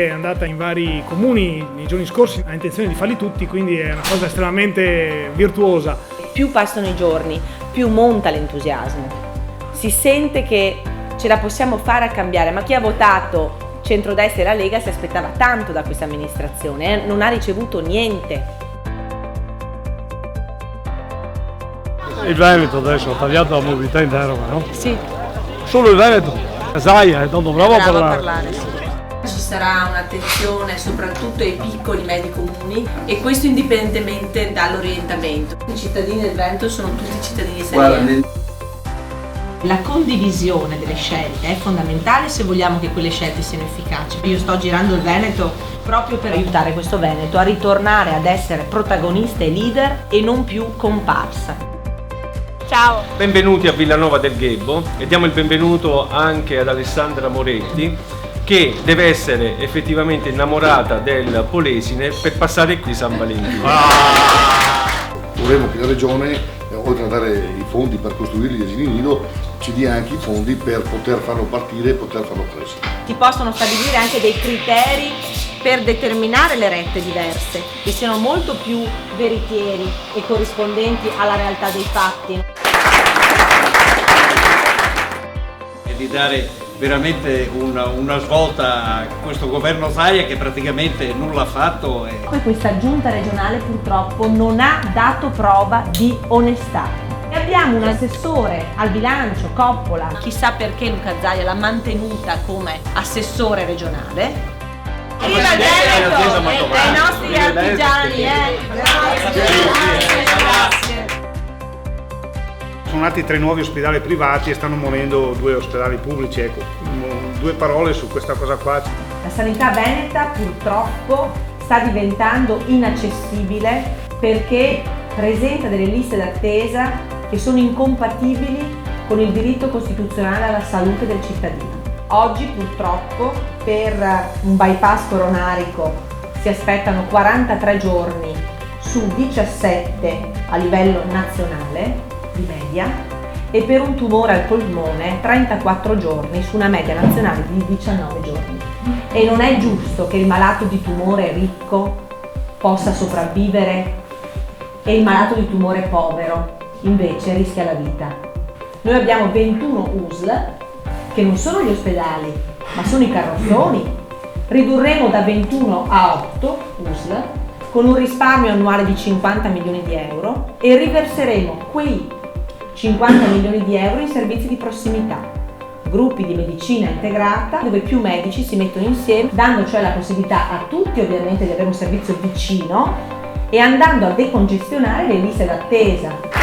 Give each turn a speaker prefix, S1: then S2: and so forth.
S1: è andata in vari comuni nei giorni scorsi, ha intenzione di farli tutti, quindi è una cosa estremamente virtuosa.
S2: Più passano i giorni, più monta l'entusiasmo. Si sente che ce la possiamo fare a cambiare, ma chi ha votato centrodestra e la Lega si aspettava tanto da questa amministrazione, non ha ricevuto niente.
S3: Il Veneto adesso ha tagliato la mobilità interna, no?
S2: Sì.
S3: Solo il Veneto. Zaia, tanto bravo a parlare.
S2: Sì. Ci sarà un'attenzione soprattutto ai piccoli e medi comuni e questo indipendentemente dall'orientamento. I cittadini del Veneto sono tutti cittadini italiani. La condivisione delle scelte è fondamentale se vogliamo che quelle scelte siano efficaci. Io sto girando il Veneto proprio per aiutare questo Veneto a ritornare ad essere protagonista e leader e non più comparsa. Ciao!
S4: Benvenuti a Villanova del Ghebbo e diamo il benvenuto anche ad Alessandra Moretti, che deve essere effettivamente innamorata del Polesine per passare di San Valentino.
S5: Vorremmo che la Regione, oltre a dare i fondi per costruire gli asili nido, ci dia anche i fondi per poter farlo partire e poter farlo crescere.
S2: Si possono stabilire anche dei criteri per determinare le rette diverse, che siano molto più veritieri e corrispondenti alla realtà dei fatti.
S6: E di dare veramente una svolta a questo governo Zaia che praticamente nulla ha fatto.
S2: Questa giunta regionale purtroppo non ha dato prova di onestà. E abbiamo un assessore al bilancio, Coppola, chissà perché Luca Zaia l'ha mantenuta come assessore regionale. Viva il Veneto e i nostri artigiani, Grazie.
S3: Sono nati 3 nuovi ospedali privati e stanno morendo 2 ospedali pubblici. Ecco, 2 parole su questa cosa qua.
S2: La sanità veneta purtroppo sta diventando inaccessibile perché presenta delle liste d'attesa che sono incompatibili con il diritto costituzionale alla salute del cittadino. Oggi purtroppo per un bypass coronarico si aspettano 43 giorni su 17 a livello nazionale di media e per un tumore al polmone 34 giorni su una media nazionale di 19 giorni. E non è giusto che il malato di tumore ricco possa sopravvivere e il malato di tumore povero invece rischia la vita. Noi abbiamo 21 USL che non sono gli ospedali, ma sono i carrozzoni. Ridurremo da 21 a 8 USL con un risparmio annuale di 50 milioni di euro e riverseremo quei 50 milioni di euro in servizi di prossimità, gruppi di medicina integrata dove più medici si mettono insieme, dando cioè la possibilità a tutti ovviamente di avere un servizio vicino e andando a decongestionare le liste d'attesa.